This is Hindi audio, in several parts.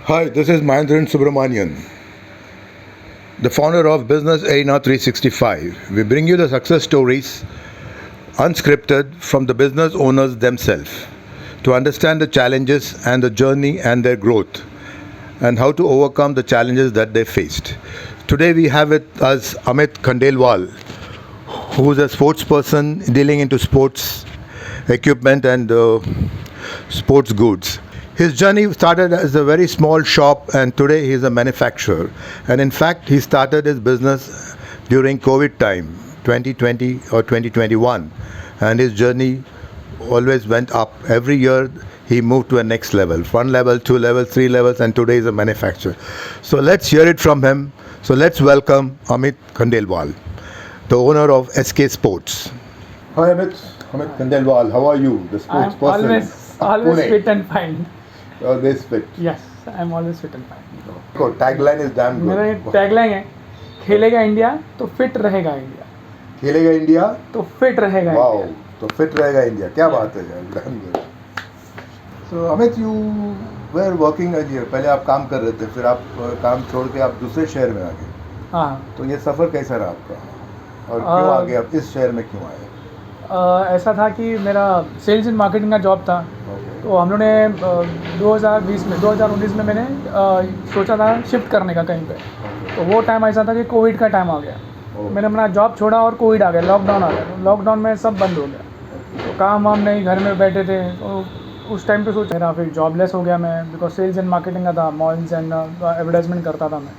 Hi, this is Mahendran Subramanian, the founder of Business Arena 365. We bring you the success stories, unscripted, from the business owners themselves to understand the challenges and the journey and their growth and how to overcome the challenges that they faced. Today we have with us Amit Khandelwal, who is a sports person dealing into sports equipment and sports goods. His journey started as a very small shop, and today he is a manufacturer. And in fact, he started his business during COVID time, 2020 or 2021, and his journey always went up. Every year he moved to a next level, one level, two levels, three levels, and today is a manufacturer. So let's hear it from him. So let's welcome Amit Khandelwal, the owner of SK Sports. Hi Amit, Amit Khandelwal, how are you? The sports I'm person. always Pune. fit and fine. Always fit. Yes, I'm always fit and fine. So tagline is damn good. मेरा एक टैगलाइन है, खेलेगा इंडिया तो फिट रहेगा इंडिया, खेलेगा इंडिया तो फिट रहेगा वाओ इंडिया. तो फिट रहेगा इंडिया. क्या बात है यार, damn good. So Amit, you were working earlier. पहले आप काम कर रहे थे, फिर आप काम छोड़ के आप दूसरे शहर में आ गए. हाँ, तो ये सफ़र कैसा रहा आपका, और क्यों आ गए आप इस शहर में, क्यों आए? ऐसा था कि मेरा सेल्स एंड मार्केटिंग का जॉब था. तो हम लोगों ने 2019 में मैंने सोचा था शिफ्ट करने का कहीं पे. तो वो टाइम ऐसा था कि कोविड का टाइम आ गया. तो मैंने अपना जॉब छोड़ा और कोविड आ गया, लॉकडाउन आ गया. तो लॉकडाउन में सब बंद हो गया, तो काम वाम नहीं, घर में बैठे थे. तो उस टाइम पे सोचा मेरा फिर जॉबलेस हो गया मैं, बिकॉज सेल्स एंड मार्केटिंग का था, मॉल्स एंड एडवर्टाइजमेंट करता था मैं.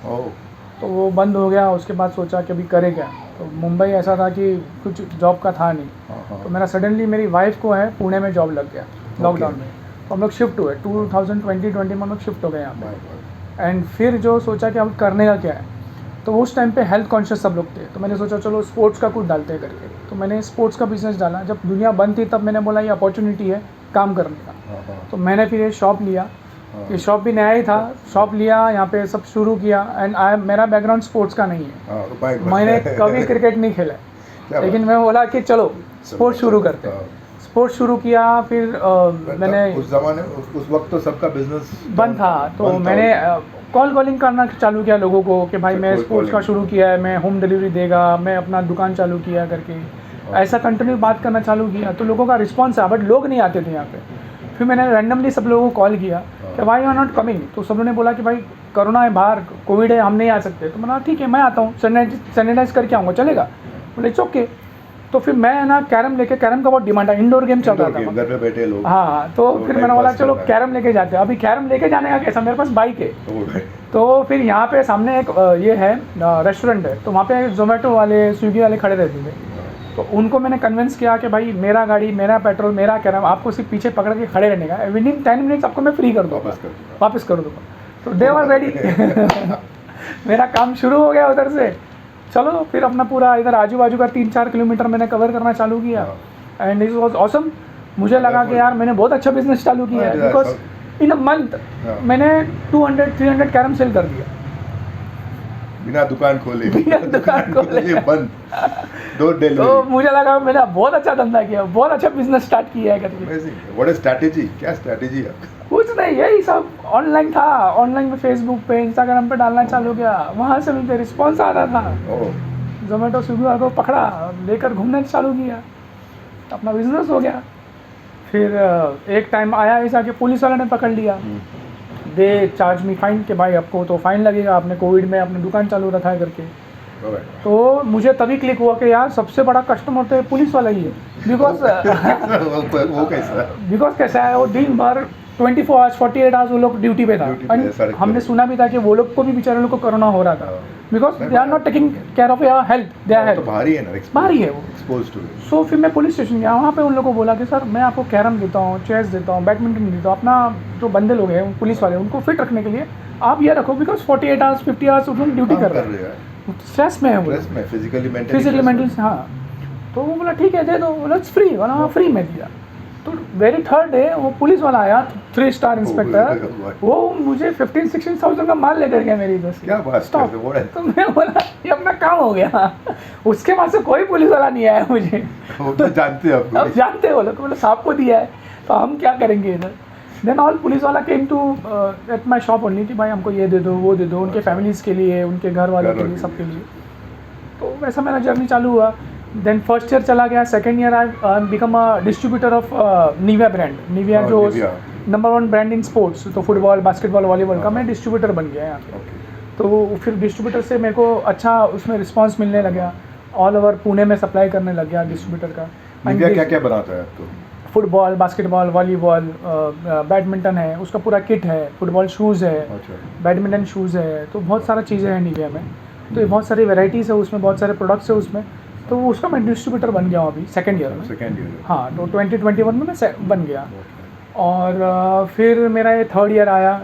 तो वो बंद हो गया. उसके बाद सोचा कि अभी करे क्या. तो मुंबई ऐसा था कि कुछ जॉब का था नहीं. तो मेरा सडनली मेरी वाइफ को है पुणे में जॉब लग गया लॉकडाउन में. तो हम लोग शिफ्ट हुए 2020 में हम लोग शिफ्ट हो गए यहाँ पे. एंड फिर जो सोचा कि अब करने का क्या है, तो उस टाइम पे हेल्थ कॉन्शियस सब लोग थे. तो मैंने सोचा चलो स्पोर्ट्स का कुछ डालते हैं करके. तो मैंने स्पोर्ट्स का बिजनेस डाला. जब दुनिया बंद थी तब मैंने बोला ये अपॉर्चुनिटी है काम करने का. तो मैंने फिर ये शॉप लिया. ये शॉप भी नया ही था. शॉप लिया, यहाँ पे सब शुरू किया. एंड मेरा बैकग्राउंड स्पोर्ट्स का नहीं है, मैंने कभी क्रिकेट नहीं खेला. लेकिन मैं बोला कि चलो स्पोर्ट्स शुरू करते हैं. स्पोर्ट्स शुरू किया. फिर मैंने उस जमाने उस वक्त तो सबका बिजनेस बंद था. तो मैंने कॉलिंग करना चालू किया लोगों को कि भाई मैं स्पोर्ट्स का शुरू किया है, मैं होम डिलीवरी देगा, मैं अपना दुकान चालू किया करके. ऐसा कंटिन्यू बात करना चालू किया. तो लोगों का रिस्पॉन्स आया, बट लोग नहीं आते थे यहाँ पे. फिर मैंने रैंडमली सब लोगों को कॉल किया कि भाई यू आर नॉट कमिंग. तो सब लोगों ने बोला कि भाई कोरोना है, बाहर कोविड है, हम नहीं आ सकते. तो मैंने ठीक है मैं आता हूँ, सैनिटाइज करके आऊँगा, चलेगा. बोले इट्स ओके. तो फिर मैं ना कैरम लेके, कैरम का बहुत डिमांड है, इंडोर गेम चल रहा था, घर पे बैठे लोग. हाँ. तो फिर मैंने बोला चलो कैरम लेके जाते हैं. अभी कैरम लेके जाने का कैसा, मेरे पास बाइक है. तो फिर यहाँ पे सामने एक ये है रेस्टोरेंट है. तो वहाँ पे जोमेटो वाले, स्विगी वाले खड़े रहते थे. तो उनको मैंने कन्विंस किया कि भाई मेरा गाड़ी, मेरा पेट्रोल, मेरा कैरम, आपको सिर्फ पीछे पकड़ के खड़े रहने का. विदिन 10 मिनट्स आपको मैं फ्री कर दूँगा, वापस कर दूँगा. तो दे वर रेडी. मेरा काम शुरू हो गया उधर से. चलो फिर अपना पूरा इधर आजू बाजू का 3-4 किलोमीटर मैंने कवर करना चालू किया. And it was awesome. मुझे लगा कि यार मैंने बहुत अच्छा बिजनेस चालू किया है, बिकॉज इन अ मंथ मैंने 200-300 कैरम सेल कर दिया बिना दुकान खोले बंद. तो मुझे लगा मैंने बहुत अच्छा धंधा किया, बहुत अच्छा बिजनेस स्टार्ट किया है करके. व्हाट इज स्ट्रैटेजी, क्या स्ट्रैटेजी है? कुछ नहीं, यही सब ऑनलाइन था. ऑनलाइन में फेसबुक पे, इंस्टाग्राम पे डालना चालू किया. वहाँ से मुझे रिस्पॉन्स आ रहा था. जोमेटो स्विगी वालों को पकड़ा, लेकर घूमना चालू किया, अपना बिजनेस हो गया. फिर एक टाइम आया ऐसा कि पुलिस वाले ने पकड़ लिया. दे चार्ज मी फाइन कि भाई आपको तो फाइन लगेगा, आपने कोविड में अपनी दुकान चालू रखा है करके. तो मुझे तभी क्लिक हुआ कि यार सबसे बड़ा कस्टमर तो पुलिस वाला ही है. बिकॉज कैसा है, वो दिन भर 24 आवर्स 48 आवर्स वो लोग ड्यूटी पे था. हमने सुना भी था कि वो लोग को भी बेचारे लोग को कोरोना हो रहा था, because they are not taking care of your health. They are भारी है ना, भारी है वो. सो फिर मैं पुलिस स्टेशन गया. वहाँ पे उन लोगों को बोला कि सर मैं आपको कैरम देता हूँ, चेस देता हूँ, बैडमिंटन देता हूँ. अपना जो बंदे लोग हैं पुलिस वाले, उनको फिट रखने के लिए आप ये रखो, बिकॉज 48 आवर्स 50 आवर्स उन्होंने ड्यूटी कर रहे हैं, स्ट्रेस में है वो, फिजिकली मेंटली. हाँ. तो वो बोला ठीक है दे दो. बोला इट्स फ्री. बोला फ्री में दिया. तो वेरी थर्ड डे वो पुलिस वाला आया, 3 स्टार इंस्पेक्टर. वो मुझे 15-16,000 का माल लेकर गया मेरी इधर से. क्या बात है. तो मैं बोला ये अपना काम हो गया. उसके बाद से कोई पुलिस वाला नहीं आया मुझे. वो तो जानते हैं, अब जानते हो लोग, बोले साहब को दिया है तो हम क्या करेंगे इधर. देन ऑल पुलिस वाला came to at my shop only कि भाई हमको ये दे दो वो दे दो, उनके फैमिलीज़ के लिए, उनके घर वालों के लिए, सबके लिए। तो वैसा मेरा जर्नी चालू हुआ। देन फर्स्ट ईयर चला गया, second year I become a distributor of Nivea brand. Nivea जो नंबर 1 ब्रांड इन स्पोर्ट्स, तो फुटबॉल, बास्केटबॉल, वॉलीबॉल का मैं डिस्ट्रीब्यूटर बन गया यहाँ पे। तो फिर डिस्ट्रीब्यूटर से मेरे को अच्छा उसमें रिस्पांस मिलने लगा, ऑल ओवर पुणे में सप्लाई करने लग गया डिस्ट्रीब्यूटर का। निविया क्या क्या बनाता है आपको? फुटबॉल, बास्केटबॉल, वॉलीबॉल, बैडमिंटन है, उसका पूरा किट है, फुटबॉल शूज़ है, बैडमिंटन शूज़ है, तो बहुत सारा चीज़ें हैं निविया में। तो ये बहुत सारी वेराइटीज़ है उसमें, बहुत सारे प्रोडक्ट्स है उसमें। तो उसका मैं डिस्ट्रीब्यूटर बन गया हूँ अभी सेकेंड ईयर में। हाँ, तो 2021 में मैं बन गया। और फिर मेरा ये थर्ड ईयर आया,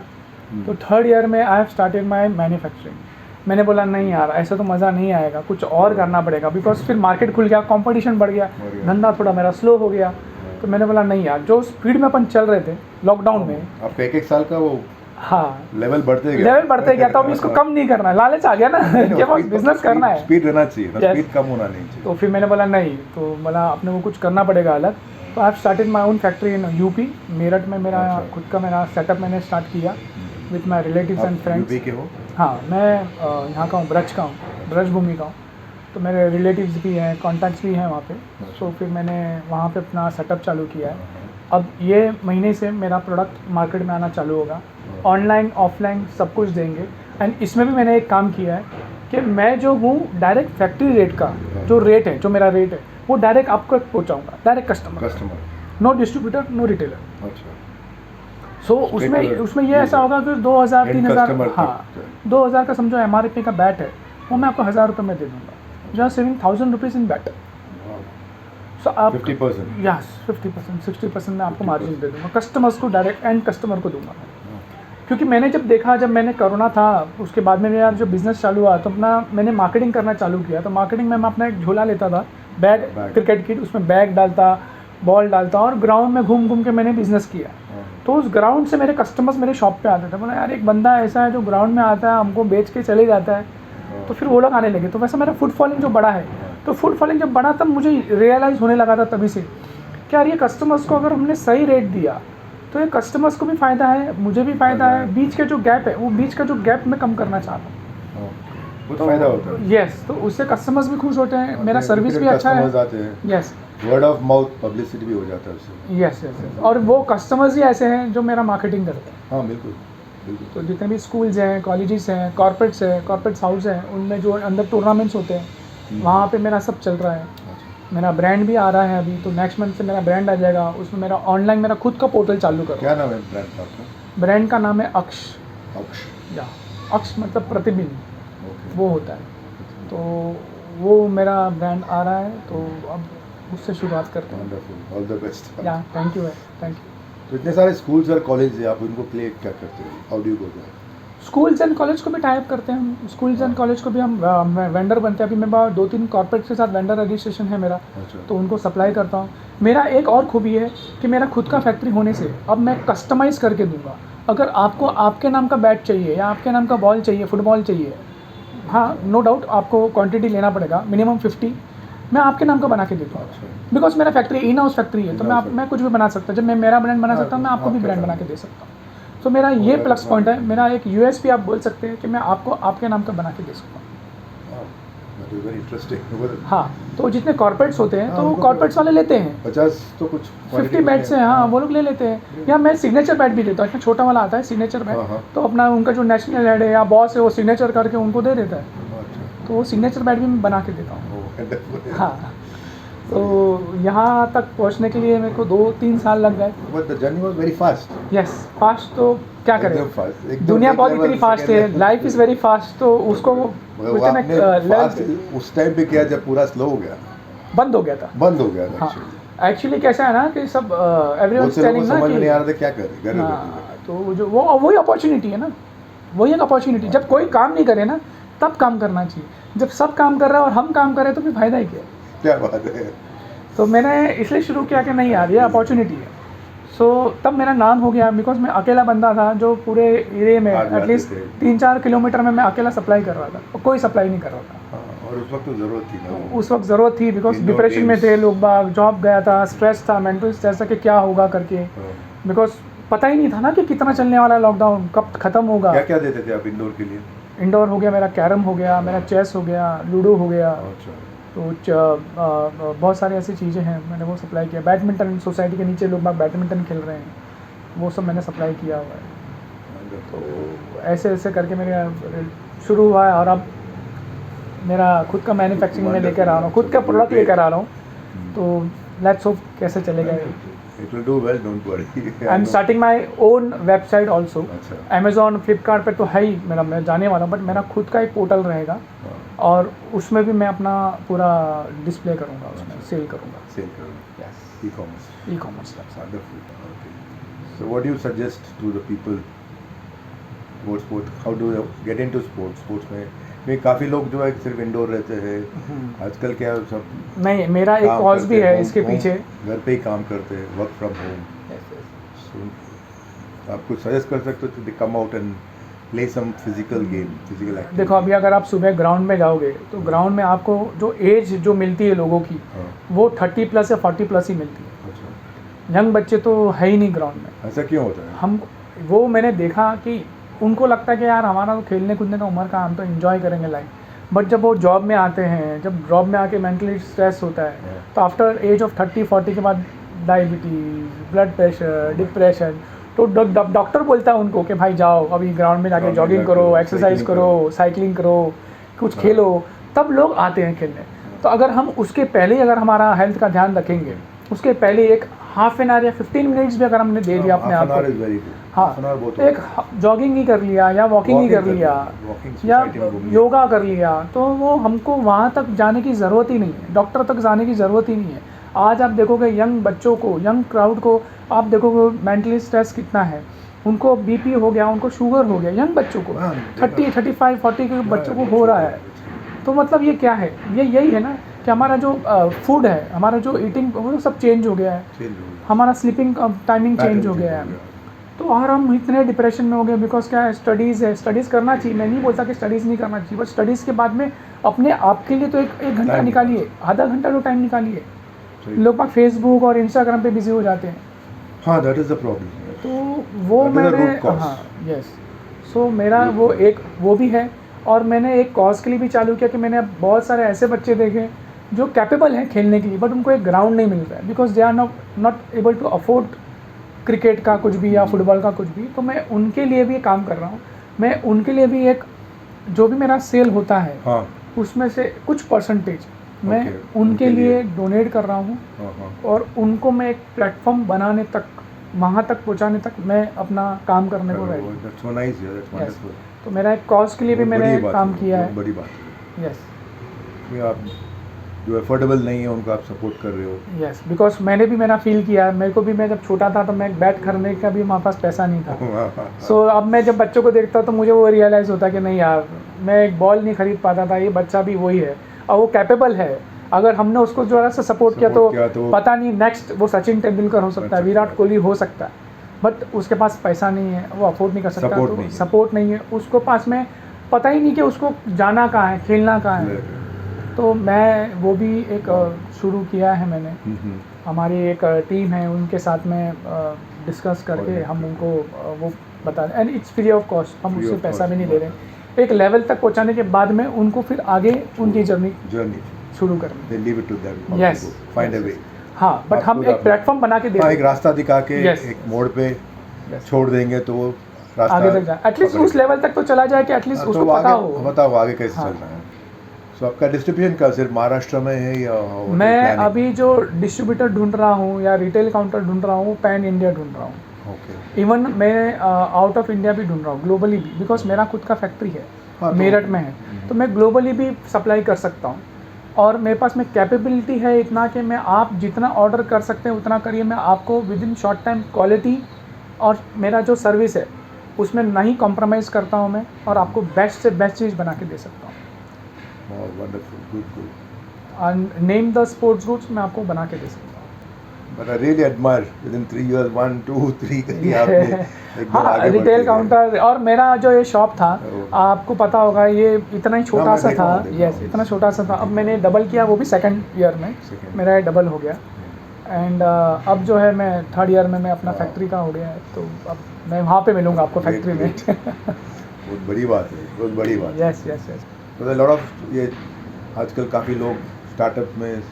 तो थर्ड ईयर में I have started my manufacturing. मैंने बोला नहीं यार, ऐसा तो मज़ा नहीं आएगा, कुछ और करना पड़ेगा, बिकॉज फिर मार्केट खुल गया, कंपटीशन बढ़ गया, धंधा थोड़ा मेरा स्लो हो गया। तो मैंने बोला नहीं यार, जो स्पीड में अपन चल रहे थे लॉकडाउन में, आपका एक साल का वो हाँ लेवल बढ़ते गया तो अभी इसको कम नहीं करना है, लालच आ गया ना कि बस बिजनेस करना है, स्पीड रहना चाहिए, स्पीड कम होना नहीं चाहिए। तो फिर मैंने बोला नहीं, तो बोला अपने को कुछ करना पड़ेगा अलग। तो I have started my own factory in UP, Meerut में मेरा खुद का मेरा सेटअप मैंने स्टार्ट किया with my relatives and friends. UP के हो? हाँ, मैं यहाँ का हूँ, ब्रज का हूँ, ब्रजभूमि का हूँ। तो मेरे रिलेटिव्स भी हैं, कॉन्टैक्ट्स भी हैं वहाँ पे। तो फिर मैंने वहाँ पे अपना सेटअप चालू किया है। अब ये महीने से मेरा प्रोडक्ट मार्केट में आना चालू होगा, ऑनलाइन ऑफलाइन सब कुछ देंगे। एंड इसमें भी मैंने एक काम किया है कि मैं जो हूँ डायरेक्ट फैक्ट्री रेट का जो रेट है, जो मेरा रेट है, वो डायरेक्ट आपको पहुँचाऊँगा, direct customer, no distributor, no retailer. अच्छा। सो उसमें ये ऐसा होगा कि 2000-3000, हाँ 2000 का समझो MRP का बैट है, वो मैं आपको 1000 रुपये में दे दूँगा। You are saving 1000 rupees in बैट। सो आप 50%, यस 50%, 60% मैं आपको मार्जिन दे दूँगा, कस्टमर्स को डायरेक्ट एंड कस्टमर को दूँगा। क्योंकि मैंने जब देखा, जब मैंने कोरोना था उसके बाद में मेरा जो बिज़नेस चालू हुआ, तो अपना मैंने मार्केटिंग करना चालू किया। तो मार्केटिंग में मैं अपना एक झोला लेता था, बैग, क्रिकेट किट, उसमें बैग डालता, बॉल डालता, और ग्राउंड में घूम घूम के मैंने बिज़नेस किया। तो उस ग्राउंड से मेरे कस्टमर्स मेरे शॉप पे आते थे, बोला यार एक बंदा ऐसा है जो ग्राउंड में आता है, हमको बेच के चले जाता है। तो फिर वो लोग आने लगे। तो वैसा मेरा फुट फॉलिंग जो बड़ा है, तो फुट फॉलिंग जब बड़ा, तब मुझे रियलाइज़ होने लगा था तभी से कि यार ये कस्टमर्स को अगर हमने सही रेट दिया तो ये कस्टमर्स को भी फ़ायदा है, मुझे भी फ़ायदा है। बीच के जो गैप है, वो बीच का जो गैप मैं कम करना चाहता हूँ, बहुत फायदा होता है। यस, तो उससे कस्टमर्स भी खुश होते हैं, मेरा सर्विस भी अच्छा है। Yes, word of mouth publicity भी हो जाता है उससे। Yes yes yes. और वो कस्टमर्स ही ऐसे हैं जो मेरा मार्केटिंग करते हैं। हाँ बिल्कुल बिल्कुल। तो जितने भी स्कूल्स हैं, कॉलेजेस हैं, कॉर्पोरेट्स हैं, कॉर्पोरेट्स हाउस हैं, उनमें जो अंदर टूर्नामेंट्स होते हैं, वहाँ पे मेरा सब चल रहा है। मेरा ब्रांड भी आ रहा है अभी, तो नेक्स्ट मंथ से मेरा ब्रांड आ जाएगा। उसमें मेरा ऑनलाइन मेरा खुद का पोर्टल चालू करो। क्या नाम है ब्रांड का आपका? ब्रांड का नाम है अक्ष। अक्ष, या अक्ष मतलब प्रतिबिंब, वो होता है। तो वो मेरा ब्रांड आ रहा है, तो अब उससे शुरुआत करते हैं। Wonderful, all the best. या थैंक यू, थैंक यू। तो इतने सारे स्कूल्स और कॉलेज है, आप उनको प्ले क्या करते हो? How do you go there? Schools and college को भी टाइप करते हैं हम। स्कूल्स एंड कॉलेज को भी हम वेंडर बनते हैं। अभी मेरे पास 2-3 कॉर्पोरेट के साथ वेंडर रजिस्ट्रेशन है मेरा, तो उनको सप्लाई करता हूँ। मेरा एक और खूबी है कि मेरा खुद का फैक्ट्री होने से अब मैं कस्टमाइज़ करके दूंगा। अगर आपको आपके नाम का बैट चाहिए या आपके नाम का बॉल चाहिए, फुटबॉल चाहिए, हाँ नो डाउट आपको क्वांटिटी लेना पड़ेगा, मिनिमम 50, मैं आपके नाम का बना के देता हूँ। बिकॉज मेरा फैक्ट्री इन हाउस फैक्ट्री है, तो मैं कुछ भी बना सकता हूँ। जब मैं मेरा ब्रांड बना सकता हूँ, मैं आपको भी ब्रांड बना के दे सकता हूँ। तो मेरा ये प्लस पॉइंट है, मेरा एक USP आप बोल सकते हैं कि मैं आपको आपके नाम का बना के दे सकता हूँ। Very interesting. हाँ, तो जितने कॉर्पोरेट्स होते हैं, तो कॉर्पोरेट्स वाले लेते हैं 50 तो कुछ 50 बैट्स हैं, हाँ वो लोग ले लेते हैं। या मैं सिग्नेचर बैट भी देता हूँ, इसमें छोटा वाला आता है सिग्नेचर बैट, तो अपना उनका जो नेशनल हेड है या बॉस है, वो सिग्नेचर करके उनको दे देता है। तो वो सिग्नेचर बैट भी मैं बना के देता हूँ। हाँ, तो यहाँ तक पहुँचने के लिए मेरे को 2-3 साल लग गए। But the journey was very fast. Yes, fast तो क्या करें, दुनिया बहुत इतनी फास्ट है, लाइफ इज़ वेरी फास्ट। तो उसको उस टाइम पे किया जब पूरा स्लो हो गया, बंद हो गया था। हाँ, एक्चुअली कैसा है ना कि सब एवरीवन टेलिंग ना कि नहीं आ रहा था क्या करें, तो जो वही अपॉर्चुनिटी है ना, वही एक अपॉर्चुनिटी। जब कोई काम नहीं करे ना, तब काम करना चाहिए। जब सब काम कर रहा है और हम काम कर रहे हैं, तो फिर फायदा ही क्या बात है। तो मैंने इसलिए शुरू किया कि नहीं यार ये अपॉर्चुनिटी है। सो तब मेरा नाम हो गया, बिकॉज मैं अकेला बंदा था जो पूरे एरिया में एटलीस्ट 3-4 किलोमीटर में मैं अकेला सप्लाई कर रहा था, और कोई सप्लाई नहीं कर रहा था। और उस वक्त तो ज़रूरत थी ना, उस वक्त ज़रूरत थी, बिकॉज डिप्रेशन में थे लोग बाग, जॉब गया था, स्ट्रेस था, मेंटल स्ट्रेस था कि क्या होगा करके। बिकॉज पता ही नहीं था ना कि कितना चलने वाला है लॉकडाउन, कब ख़त्म होगा। क्या क्या देते थे आप इंडोर के लिए? इंडोर हो गया मेरा, कैरम हो गया मेरा, चेस हो गया, लूडो हो गया, अच्छा। तो बहुत सारी ऐसी चीज़ें हैं मैंने वो सप्लाई किया। बैडमिंटन, सोसाइटी के नीचे लोग बाग बैडमिंटन खेल रहे हैं, वो सब मैंने सप्लाई किया हुआ है। तो ऐसे ऐसे करके मेरे शुरू हुआ है, और अब मेरा खुद का मैन्युफैक्चरिंग में लेकर आ रहा हूँ, खुद का प्रोडक्ट लेकर आ रहा हूँ। तो लेट्स होप कैसे चलेगा। It will do well, don't worry. I am starting my own website also. अच्छा। अमेजोन, फ्लिपकार्ट पे तो है ही मेरा, मैं जाने वाला हूँ, बट मेरा खुद का एक पोर्टल रहेगा, और उसमें भी मैं अपना पूरा डिस्प्ले करूँगा, उसमें सेल करूँगा। Sale करो। Yes, E-commerce. E-commerce. Wonderful. Okay. So what do you suggest to the people about sport? How do you get into sports? Sports में काफ़ी लोग जो है सिर्फ इंडोर रहते हैं, आजकल क्या है सब नहीं, मेरा एक काम कॉज करते भी है हैं, इसके home- पीछे। घर पे ही काम करते हैं, वर्क फ्रॉम होम। So, आप कुछ सजेस्ट कर सकते हो to come out and play some physical game, physical activity? देखो, अभी अगर आप सुबह ग्राउंड में जाओगे तो ग्राउंड में आपको जो एज जो मिलती है लोगों की, हाँ। वो 30+ या 40+ ही मिलती है। अच्छा, यंग बच्चे तो है ही नहीं ग्राउंड में। ऐसा क्यों होता है? हम वो मैंने देखा कि उनको लगता है कि यार हमारा तो खेलने कूदने का उम्र का, हम तो एंजॉय करेंगे लाइफ। बट जब वो जॉब में आते हैं, जब जॉब में आके मेंटली स्ट्रेस होता है, तो आफ्टर एज ऑफ 30-40 के बाद डायबिटीज़, ब्लड प्रेशर, डिप्रेशन, तो डॉक्टर बोलता है उनको कि भाई जाओ अभी ग्राउंड में जाके ग्राउंड में जॉगिंग जाके करो, एक्सरसाइज साइकिलिंग करो, साइकिलिंग करो, कुछ हाँ। खेलो, तब लोग आते हैं खेलने। तो अगर हम उसके पहले ही अगर हमारा हेल्थ का ध्यान रखेंगे, उसके पहले एक हाफ एन आवर या 15 मिनट्स भी अगर हमने दे दिया अपने आप को, हाँ, एक जॉगिंग ही कर लिया या वॉकिंग ही कर लिया या योगा कर लिया, तो वो हमको वहाँ तक जाने की ज़रूरत ही नहीं है, डॉक्टर तक जाने की ज़रूरत ही नहीं है। आज आप देखोगे यंग बच्चों को, यंग क्राउड को, आप देखोगे मेंटली स्ट्रेस कितना है, उनको बीपी हो गया, उनको शुगर हो गया, यंग बच्चों को 30, 35, 40 के बच्चों को हो रहा है। तो मतलब ये क्या है, ये यही है ना कि हमारा जो फूड है, हमारा जो ईटिंग, वो सब चेंज हो गया है, हमारा स्लीपिंग टाइमिंग चेंज हो गया है। तो और हम इतने डिप्रेशन में हो गए, बिकॉज क्या है, स्टडीज़ है, स्टडीज़ करना चाहिए, मैं नहीं बोलता कि स्टडीज़ नहीं करना चाहिए, बट स्टडीज़ के बाद में अपने आप के लिए तो एक घंटा निकालिए, आधा घंटा तो टाइम निकालिए। लोग बाग फेसबुक और इंस्टाग्राम पे बिजी हो जाते हैं। हाँ, दैट इज़ द प्रॉब्लम। तो वो मैंने, हाँ, यस, सो मेरा वो एक वो भी है, और मैंने एक कॉज के लिए भी चालू किया कि मैंने बहुत सारे ऐसे बच्चे देखे जो कैपेबल हैं खेलने के लिए, बट उनको एक ग्राउंड नहीं मिल रहा है, because they are not able to afford cricket का कुछ भी या फुटबॉल का कुछ भी। तो मैं उनके लिए भी काम कर रहा हूँ, मैं उनके लिए भी एक, जो भी मेरा सेल होता है, हाँ, उसमें से कुछ परसेंटेज मैं उनके लिए डोनेट कर रहा हूँ, और उनको मैं एक प्लेटफॉर्म बनाने तक, वहाँ तक पहुँचाने तक मैं अपना काम करने को रेडी हूँ। तो मेरा एक कॉज के लिए भी मैंने काम किया है। बड़ी बात है। यस, आप जो अफोर्डेबल नहीं है उनको आप सपोर्ट कर रहे हो। यस, बिकॉज मैंने भी मेरा फील किया है, मेरे को भी, मैं जब छोटा था तो मैं बैट खरीदने का भी हमारे पास पैसा नहीं था। सो अब मैं जब बच्चों को देखता तो मुझे वो रियलाइज़ होता कि नहीं यार, मैं एक बॉल नहीं खरीद पाता था, ये बच्चा भी वही है और वो कैपेबल है। अगर हमने उसको ज़रा सा सपोर्ट किया तो पता नहीं नेक्स्ट वो सचिन तेंदुलकर हो सकता है, विराट कोहली हो सकता है, बट उसके पास पैसा नहीं है, वो अफोर्ड नहीं कर सकता, तो सपोर्ट नहीं है, उसको पास में पता ही नहीं कि उसको जाना कहाँ है, खेलना कहाँ है। तो मैं वो भी एक शुरू किया है मैंने, हमारी एक टीम है, उनके साथ में डिस्कस करके हम उनको वो बता रहे, and it's free of cost, हम उससे पैसा भी नहीं ले रहे। एक लेवल तक पहुंचाने के बाद में उनको फिर आगे उनकी जर्नी शुरू करनी। यस, फाइंड अ वे। हाँ, बट हम एक प्लेटफॉर्म बना के एक रास्ता दिखा के एक मोड़ पे छोड़ देंगे तो वो रास्ता आगे तक जाए, एटलीस्ट उस लेवल तक तो चला जाए कि एटलीस्ट उसको पता हो आगे कैसे चलना है। तो आपका डिस्ट्रीब्यूशन का सिर्फ महाराष्ट्र में है या? मैं अभी जो डिस्ट्रीब्यूटर ढूंढ रहा हूँ या रिटेल काउंटर ढूंढ रहा हूँ, पैन इंडिया ढूंढ रहा हूँ। इवन मैं आउट ऑफ इंडिया भी ढूंढ रहा हूँ, ग्लोबली भी, बिकॉज मेरा खुद का फैक्ट्री है, मेरठ में है, तो मैं ग्लोबली भी सप्लाई कर सकता हूँ। और मेरे पास में कैपेबिलिटी है इतना कि मैं, आप जितना ऑर्डर कर सकते हैं उतना करिए, मैं आपको with in short time quality और मेरा जो सर्विस है उसमें नहीं कॉम्प्रोमाइज़ करता हूँ मैं, और आपको बेस्ट से बेस्ट चीज़ बना के दे सकता हूँ। नेम द स्पोर्ट्स गुड्स, मैं आपको बना के दे सकता हूँ। But I really admire within 3 years 1, 2, 3 करके आपने हाँ, रिटेल काउंटर, और मेरा जो ये शॉप था, आपको पता होगा, ये इतना ही छोटा सा था। यस, इतना छोटा सा था, अब मैंने डबल किया, वो भी सेकंड ईयर में मेरा ये डबल हो गया। एंड अब जो है मैं थर्ड ईयर में मैं अपना फैक्ट्री का हो गया है, तो अब मैं वहाँ पे मिलूँगा आपको Great, फैक्ट्री में. बहुत बड़ी बात है, बहुत बड़ी बात है। Yes yes yes. तो लॉट ऑफ ये आजकल काफ़ी लोग स्टार्टअप में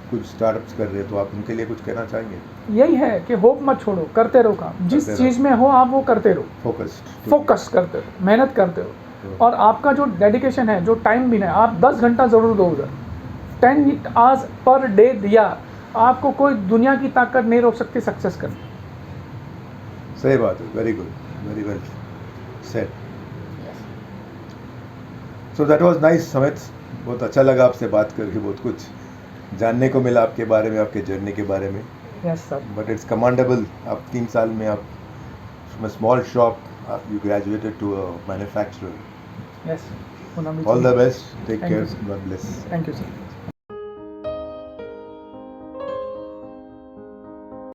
कुछ स्टार्टअप्स कर रहे हैं, तो आप उनके लिए कुछ कहना चाहेंगे? यही है कि होप मत छोड़ो, करते रहो काम, जिस करते रहो। चीज़ में हो आप वो करते रहो, फोकस्ड। फोकस करते रहो, मेहनत करते रहो, और आपका जो डेडिकेशन है, जो टाइम भी है, आप 10 घंटा ज़रूर दो उधर. 10 आवर्स पर डे दिया, आपको कोई दुनिया की ताकत नहीं रोक सकती सक्सेस करने. सही बात है, very good, very well said. So that was nice Samit, बहुत अच्छा लगा आपसे बात करके, बहुत कुछ जानने को मिला आपके बारे में, आपके जर्नी के बारे में. Yes sir. But it's commendable, आप 3 साल में आप from a small shop you graduated to a manufacturer. Yes. All the best, take Thank you, care, sir. God bless. Thank you sir.